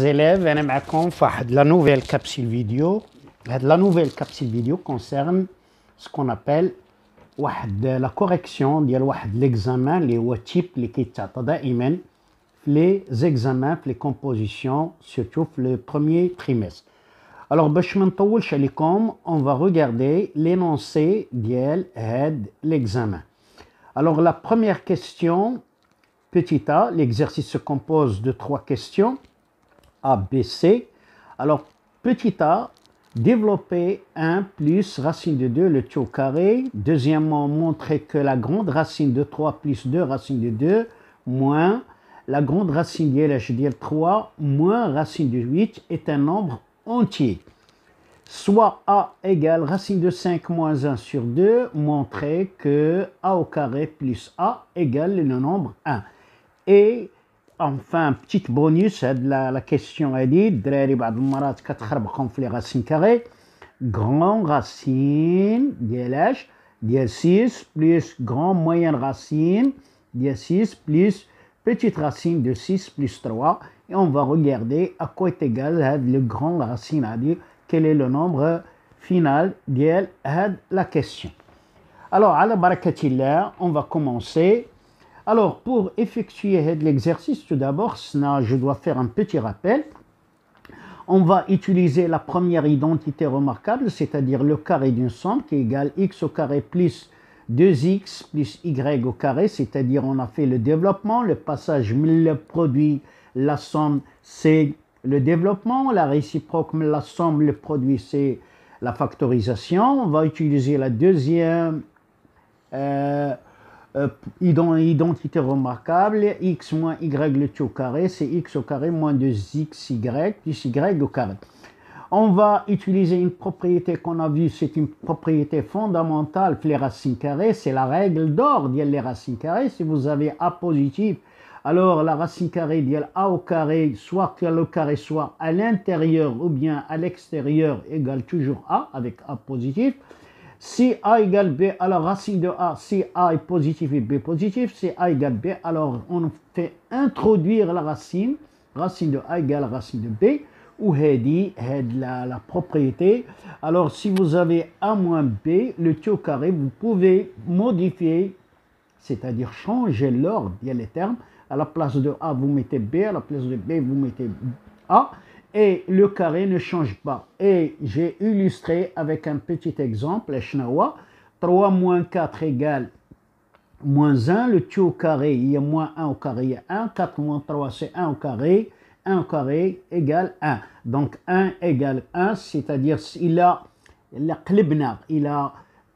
élèves, أنا معكم في واحد la nouvelle capsule vidéo. La nouvelle capsule vidéo concerne ce qu'on appelle la correction ديال واحد l'examen اللي هو type اللي كيتعطى دائما في les examens في les compositions surtout في le premier trimestre. Alors باش ما نطولش عليكم on va regarder l'énoncé ديال هاد l'examen. Alors la première question, petit a, l'exercice se compose de 3 questions A, B, C. Alors petit a, développer 1 plus racine de 2, le tout au carré. Deuxièmement, montrer que la grande racine de 3 plus 2 racine de 2 moins la grande racine de 3 moins racine de 8 est un nombre entier. Soit A égale racine de 5 moins 1 sur 2, montrer que A au carré plus A égale le nombre 1. Et enfin, petit bonus, la question est dit, les racines carrées, grand racine, dièle 6, plus grand moyenne racine, dièle 6, plus petite racine de 6 plus 3. Et on va regarder à quoi est égal le grand racine, c'est-à-dire quel est le nombre final de la question. Alors, à la barakatillah, on va commencer. Alors, pour effectuer l'exercice, tout d'abord, je dois faire un petit rappel. On va utiliser la première identité remarquable, c'est-à-dire le carré d'une somme qui est égal x au carré plus 2x plus y au carré, c'est-à-dire on a fait le développement, le passage, le produit, la somme, c'est le développement, la réciproque, la somme, le produit, c'est la factorisation. On va utiliser la deuxième identité remarquable, x moins y le tout au carré, c'est x au carré moins 2xy plus y au carré. On va utiliser une propriété qu'on a vue, c'est une propriété fondamentale pour les racines carrées, c'est la règle d'or des racines carrées. Si vous avez a positif, alors la racine carrée d'IL A au carré, soit que le carré soit à l'intérieur ou bien à l'extérieur, égale toujours A avec A positif. Si A égale B, alors racine de A, si A est positif et B positif, si A égale B, alors on fait introduire la racine de A égale racine de B, ou la propriété. Alors si vous avez A moins B, le tout au carré, vous pouvez modifier, c'est-à-dire changer l'ordre des termes. À la place de A, vous mettez B, à la place de B, vous mettez A, et le carré ne change pas. Et j'ai illustré avec un petit exemple, 3 moins 4 égale moins 1, le tout au carré, il y a moins 1 au carré, il y a 1, 4 moins 3, c'est 1 au carré, 1 au carré égale 1. Donc 1 égale 1, c'est-à-dire il a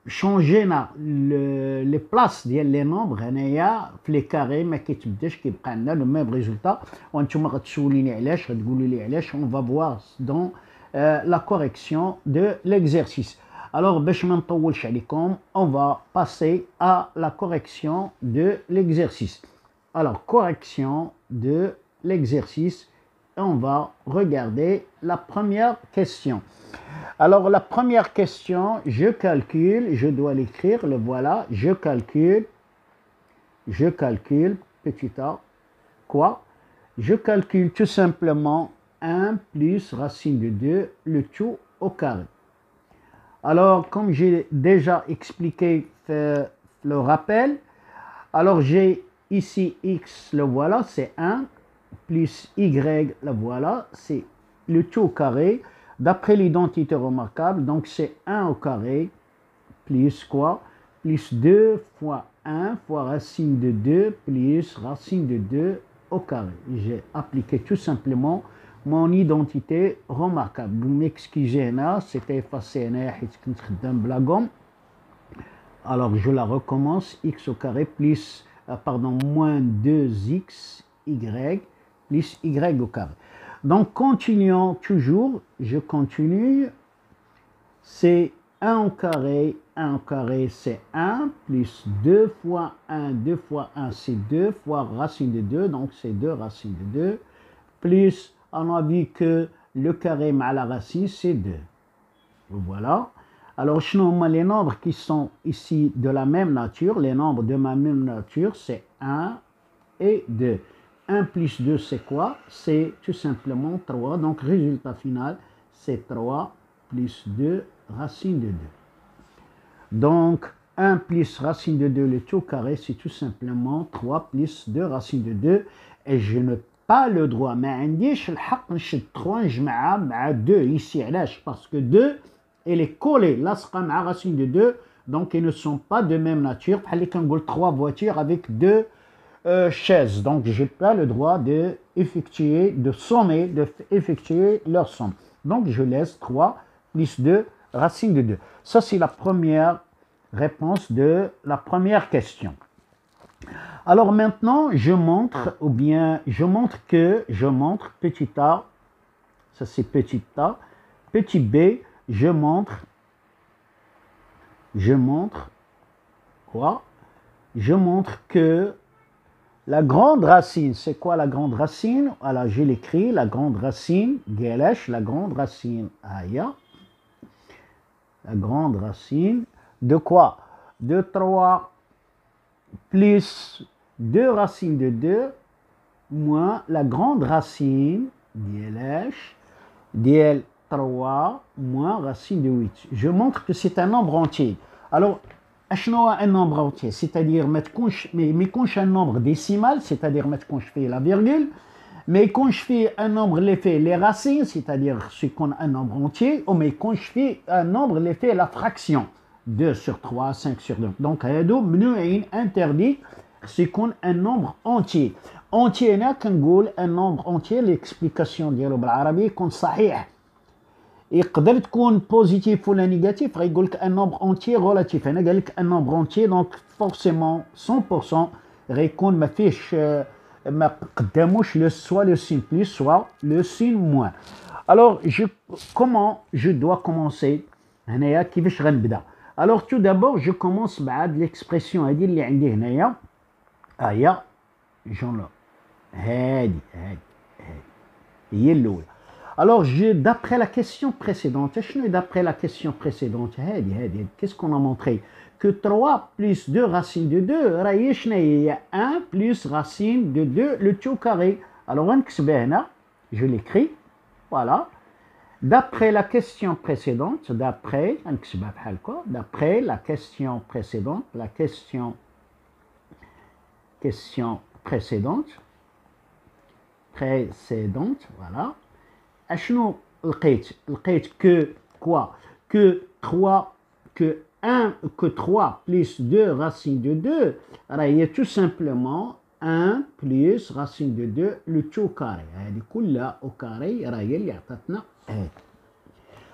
changé les places ديال les nombres هنايا في les carrés ما كيتبداش كيبقى لنا le même résultat. وانتم غتسوليني علاش غتقولوا لي علاش. On va voir dans la correction de l'exercice. Alors باش ما نطولش عليكم, on va passer à la correction de l'exercice. Alors correction de l'exercice, on va regarder la première question. Alors la première question, je calcule, je dois l'écrire, le voilà, je calcule, petit a, quoi? Je calcule tout simplement 1 plus racine de 2, le tout au carré. Alors comme j'ai déjà expliqué le rappel, alors j'ai ici x, le voilà, c'est 1, plus y, le voilà, c'est le tout au carré. D'après l'identité remarquable, donc c'est 1 au carré, plus quoi? Plus 2 fois 1 fois racine de 2, plus racine de 2 au carré. J'ai appliqué tout simplement mon identité remarquable. Vous m'excusez, c'était effacé, la gomme. Alors je la recommence, x au carré plus, moins 2xy plus y au carré. Donc, continuons toujours, je continue, c'est 1 au carré c'est 1, plus 2 fois 1 c'est 2 fois racine de 2, donc c'est 2 racine de 2, plus on a vu que le carré à la racine c'est 2. Voilà. Alors, les nombres qui sont ici de la même nature, les nombres de ma même nature, c'est 1 et 2. 1 plus 2, c'est quoi? C'est tout simplement 3. Donc, résultat final, c'est 3 plus 2 racine de 2. Donc, 1 plus racine de 2, le tout carré, c'est tout simplement 3 plus 2 racine de 2. Et je n'ai pas le droit, mais عنديش الحق نشد 3 نجمعها مع 2 ici. علاش؟ Parce que 2, elle est collée, لاصقة مع racine de 2. Donc, ils ne sont pas de même nature. بحال اللي كنقول 3 voitures avec 2 chaises. Donc, je n'ai pas le droit d'effectuer, de sommer, d'effectuer leur somme. Donc, je laisse 3 plus 2 racine de 2. Ça, c'est la première réponse de la première question. Alors maintenant, je montre, ou bien je montre petit a, ça c'est petit a, petit b, je montre quoi? Je montre que la grande racine, c'est quoi la grande racine? Alors je l'écris, la grande racine, la grande racine, aya, la grande racine, de quoi? De 3 plus 2 racines de 2 moins la grande racine d'l 3 moins racine de 8. Je montre que c'est un nombre entier. Alors, un nombre entier, c'est-à-dire mais un nombre décimal, c'est-à-dire la virgule, mais quand je fais un nombre l'effet les racines, c'est-à-dire ce qu'on a un nombre entier, ou mais quand je fais un nombre l'effet la fraction. 2 sur 3, 5 sur 2. Donc, هادو ممنوعين interdit c'est qu'on un nombre entier. Entier هنا كنقول un nombre entier l'explication ديالو بالعربي يكون صحيح. يقدر تكون بوزيتيف ولا نيجاتيف غيقول لك un nombre entier relatif. هنا قال لك un nombre entier donc forcément 100% غيكون ما فيهش ما قداموش soit le signe plus soit le signe moins. Alors comment je dois commencer هنايا كيفاش غنبدا؟ Alors tout d'abord je commence بعد l'expression هذه اللي عندي هنايا هي جون هادي هي الاولى. Alors d'après la question précédente, d'après la question précédente qu'est-ce qu'on a montré? Que 3 plus 2 racine de 2 راهي شنو هي 1 plus racine de 2 le tout carré. Alors غنكتبها هنا, je l'écris, voilà. D'après la question précédente, d'après la question précédente, voilà. أشنو لقيت que quoi? Que 3 plus 2 racine de 2 راهي tout simplement 1 plus racine de 2 le tout carré. هذه كلها au carré راهي اللي عطاتنا هذه.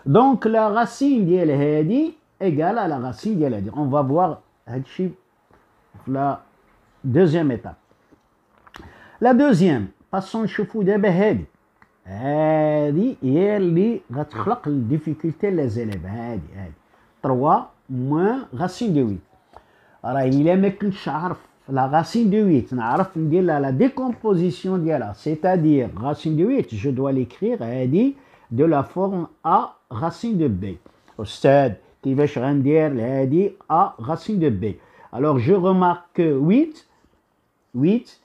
Donc la racine ديال هذه égale à la racine ديال هذه. On va voir هادشي في la deuxième étape. La deuxième, passons نشوفوا دابا هذه هي اللي غتخلق الديفيكولتي les élèves. هذه 3 moins racine de 8. راه إلا ما كنتش عارف la racine de 8 نعرف ندير لها la décomposition ديالها, c'est-à-dire racine de 8 je dois l'écrire هذه de la forme A racine de B. أستاذ كيفاش غندير هذه A racine de B? Alors je remarque que 8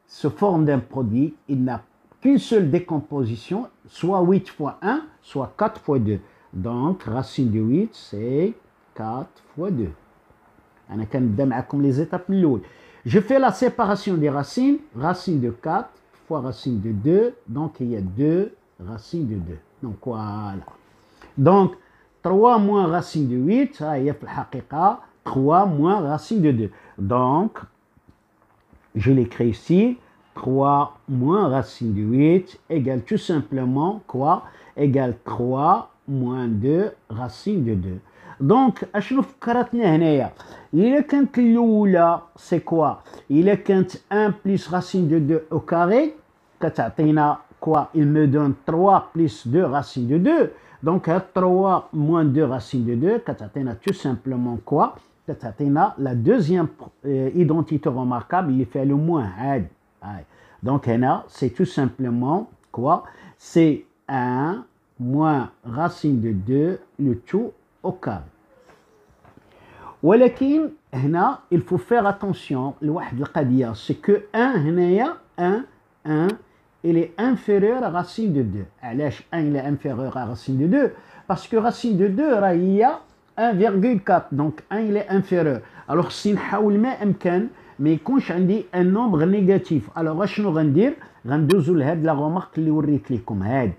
se forme d'un produit, il n'a qu'une seule décomposition, soit 8 fois 1, soit 4 fois 2. Donc, racine de 8, c'est 4 fois 2. On a comme les étapes l'autre. Je fais la séparation des racines. Racine de 4 fois racine de 2. Donc, il y a 2 racines de 2. Donc, voilà. Donc, 3 moins racine de 8, ça y est, 3 moins racine de 2. Donc, je l'écris ici. 3 moins racine de 8 égale tout simplement quoi? Égale 3 moins 2 racine de 2. Donc, اشنو فكرتنا هنايا؟ إلا كانت الأولى c'est quoi? إلا كانت 1 plus racine de 2 au carré كتعطينا quoi? Il me donne 3 plus 2 racine de 2. Donc, 3 moins 2 racine de 2 كتعطينا tout simplement quoi? كتعطينا la deuxième identité remarquable اللي fait le moins. Donc, c'est tout simplement quoi? C'est 1 moins racine de 2 le tout au carré. ولكن هنا il faut faire attention لواحد القضية, c'est que 1 هنايا 1 1, il est inférieur à racine de 2. علاش 1 il est inférieur à racine de 2? Parce que racine de 2 راه هي 1,4. Donc 1 il est inférieur. Alors si نحاول ما امكن ما يكونش عندي ان نومبر نيجاتيف. الوغ اشنو غندير؟ غندوزو لهاد لا غومارك اللي وريت لكم هاد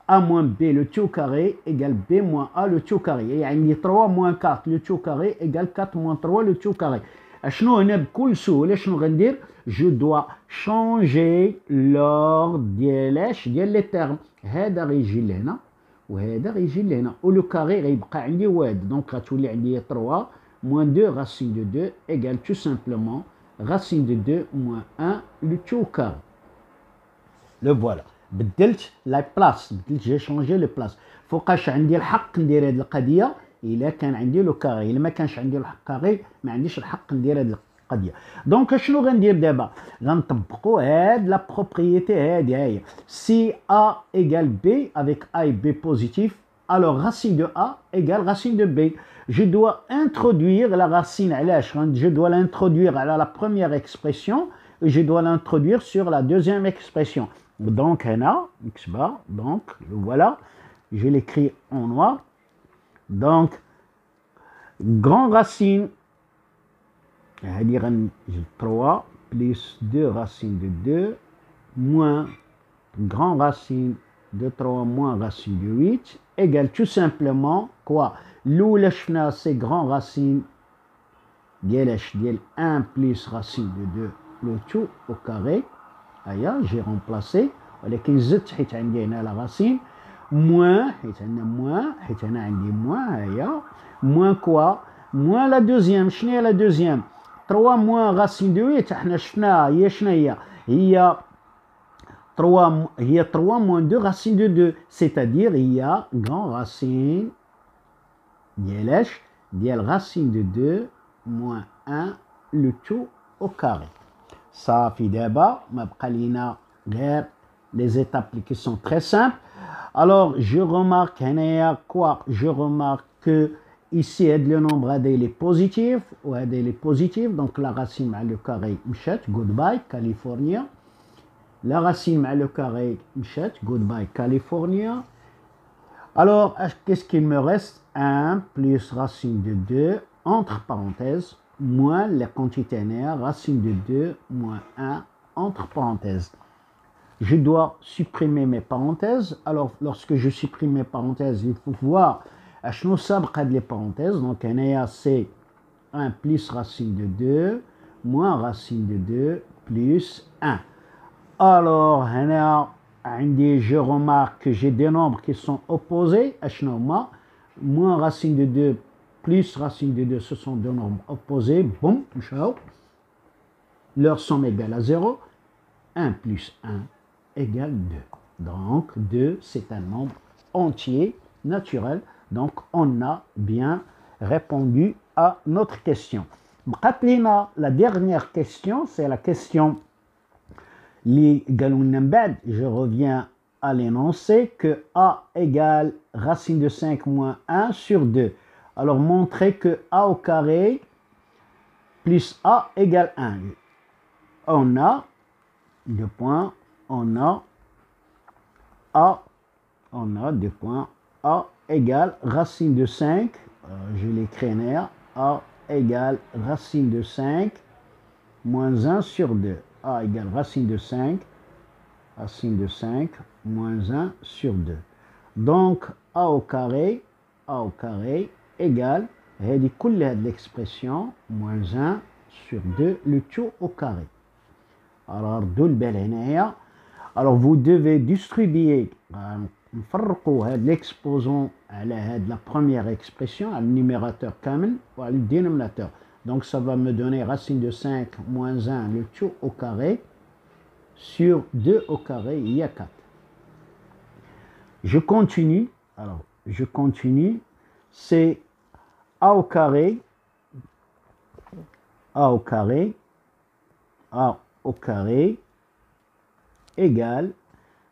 a moins b le tout carré égale b moins a le tout carré. Et عندي 3 moins 4 le tout carré égale 4 moins 3 le tout carré. اشنو هنا بكل سهوله شنو غندير؟ جو دوا شونجي لور ديال اش ديال لي تيرم. هذا غيجي لهنا وهذا غيجي لهنا ولو كاري غيبقى عندي واحد. دونك غتولي عندي 3 moins 2 racine de 2 égale tout simplement racine de 2 moins 1 le tout carré. Le voilà. بدلت لا بلاص، بدلت جي شونجي لو بلاص. فوقاش عندي الحق ندير هذه القضيه؟ الا كان عندي لو كاري. الا ما كانش عندي الحق كاري ما عنديش الحق ندير هذه القضيه. دونك شنو غندير دابا؟ غنطبقوا هاد لا بروبريتي هادي هي سي ا ايغال بي افيك ا et b positif. Alors racine de a égale racine de b. Je dois introduire la racine. علاش؟ je dois l'introduire à la première expression et je dois l'introduire sur la deuxième expression. Donc, x bar, donc, le voilà, je l'écris en noir. Donc, grand racine, 3 plus 2 racine de 2, moins grand racine de 3 moins racine de 8, égale tout simplement quoi? L'oula chna, c'est grand racine, diel 1 plus racine de 2, le tout au carré. Aya, j'ai remplacé, ولكن زدت حيت عندي هنا لا راسين موان حيت عندنا موان حيت هنا عندي موان هيا موان كوا موان لا دوزيام. شنو هي لا دوزيام؟ 3 موان راسين دو 8 حنا شفناها هي شنو هي؟ هي 3 موان 2 راسين دو 2 سيتادير هي غران راسين ديال اش؟ ديال راسين دو 2 موان 1 لو تو au carré. صافي دابا ما بقى لينا غير les étapes qui sont très simples. Alors je remarque quoi? Je remarque que ici le nombre il est positif ou il est positif, donc la racine à le carré mchet, goodbye California. La racine à le carré mchet, goodbye California. Alors qu'est-ce qu'il me reste? 1 plus racine de 2 entre parenthèses moins la quantité linéaire racine de 2 moins 1 entre parenthèses. Je dois supprimer mes parenthèses. Alors, lorsque je supprime mes parenthèses, il faut voir à chaque fois les parenthèses. Donc, c'est 1 plus racine de 2 moins racine de 2 plus 1. Alors, je remarque que j'ai des nombres qui sont opposés. Moins racine de 2 plus racine de 2, ce sont deux nombres opposés. Boum, leur somme égale à 0. 1 plus 1 égale 2. Donc 2, c'est un nombre entier, naturel. Donc on a bien répondu à notre question. La dernière question, c'est la question je reviens à l'énoncé que a égale racine de 5 moins 1 sur 2. Alors montrer que a au carré plus a égale 1. On a deux points, on a deux points, a égale racine de 5, je l'écris en a égale racine de 5 moins 1 sur 2. A égale racine de 5 moins 1 sur 2. Donc a au carré égale l'expression moins 1 sur 2 le tout au carré. Alors, vous devez distribuer l'exposant à la première expression, à le numérateur kamel ou à le dénominateur. Donc, ça va me donner racine de 5 moins 1 le tout au carré sur 2 au carré, il y a 4. Je continue. Alors, je continue. C'est a au carré égale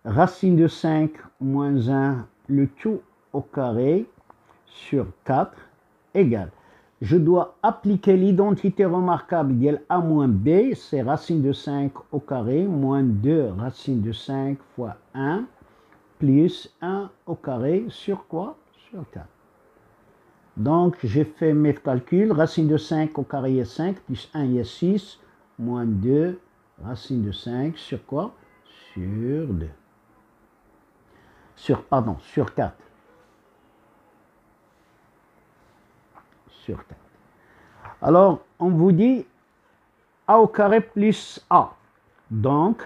racine de 5 moins 1 le tout au carré sur 4 égale. je dois appliquer l'identité remarquable de A moins B, c'est racine de 5 au carré, moins 2 racine de 5 fois 1, plus 1 au carré, sur quoi? Sur 4. Donc, j'ai fait mes calculs, racine de 5 au carré est 5, plus 1 est 6, moins 2, racine de 5, sur quoi? Sur 2. Sur 4. Sur 4. Alors, on vous dit A au carré plus A. Donc,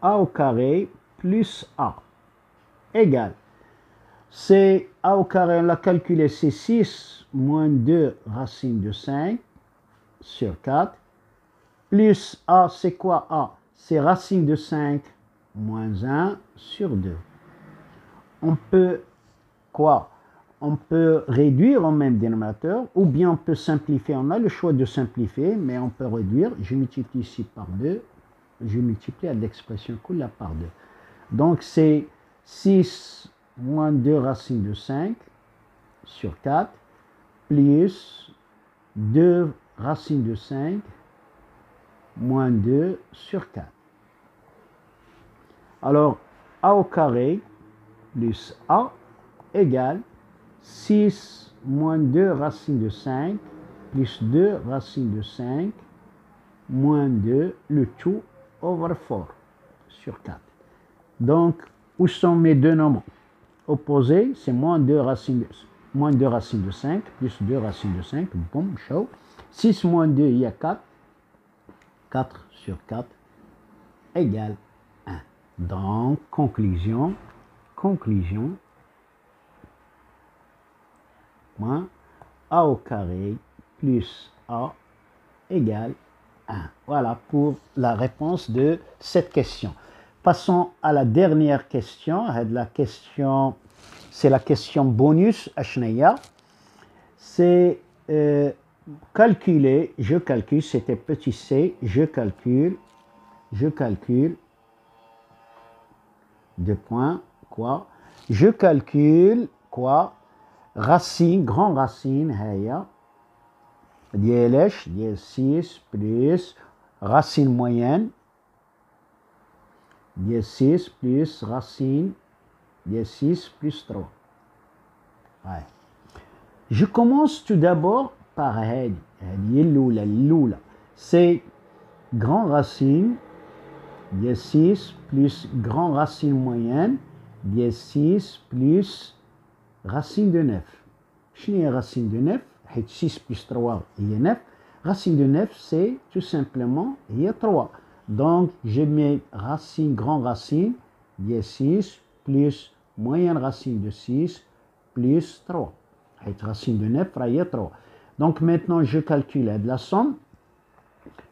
A au carré plus A égale. C'est A au carré, on l'a calculé, c'est 6 moins 2 racine de 5 sur 4. Plus A, c'est quoi A? C'est racine de 5 moins 1 sur 2. On peut quoi? On peut réduire au même dénominateur, ou bien on peut simplifier. On a le choix de simplifier, mais on peut réduire. Je multiplie ici par 2. Je multiplie à l'expression coulée par 2. Donc c'est 6 moins 2 racine de 5 sur 4, plus 2 racine de 5 moins 2 sur 4. Alors, A au carré plus A égale 6 moins 2 racine de 5 plus 2 racine de 5 moins 2, le tout over 4 sur 4. Donc, où sont mes deux nombres opposés? C'est moins 2 racine de 5 plus 2 racine de 5, boum, chaud. 6 moins 2, il y a 4. 4 sur 4 égale 1. Donc, conclusion, moins A au carré plus A égale 1. Voilà pour la réponse de cette question. Passons à la dernière question. C'est la question bonus. C'est calculer, je calcule, c'était petit c, je calcule, deux points, quoi? Je calcule, quoi? Racine, grand racine, هيا ديال 6 plus racine moyenne ديال 6 plus racine ديال 6 plus 3. Ouais. Je commence tout d'abord par هذه الأولى. C'est grand racine ديال 6 plus grand racine moyenne ديال 6 plus racine de 9. شنو هي racine de 9 حيت 6 plus 3 هي 9. Racine de 9 c'est tout simplement هي 3. Donc je mets racine grand racine ديال 6 plus moyenne racine de 6 plus 3 حيت racine de 9 راه هي 3. Donc maintenant je calcule la somme.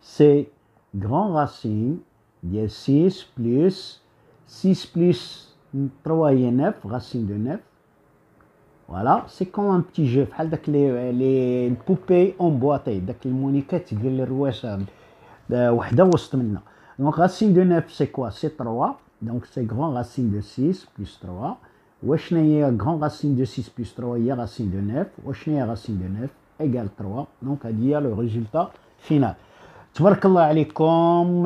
C'est grand racine ديال 6 plus 6 plus 3 هي 9 racine de 9. Voilà, c'est comme un petit jeu, بحال داك les poupées emboîtées, داك المونيكات ديال الرواسه وحده وسط منا. Donc racine de 9 c'est quoi? C'est 3. Donc c'est grand racine de 6 plus 3. وشنو هي grand racine de 6 plus 3 هي racine de 9. وشنو هي racine de 9 égale 3. Donc هذه هي le résultat final. تبارك الله عليكم.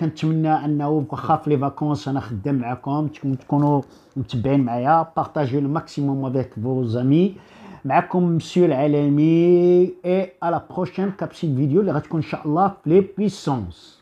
كنتمنى انه واخا في لي فاكونس انا خدام معكم تكونوا متبعين معايا. بارطاجيو لو ماكسيموم افيك فو زامي. معكم مسيو العالمي اي على بروشين كابسول فيديو اللي غتكون ان شاء الله في لي بويسونس.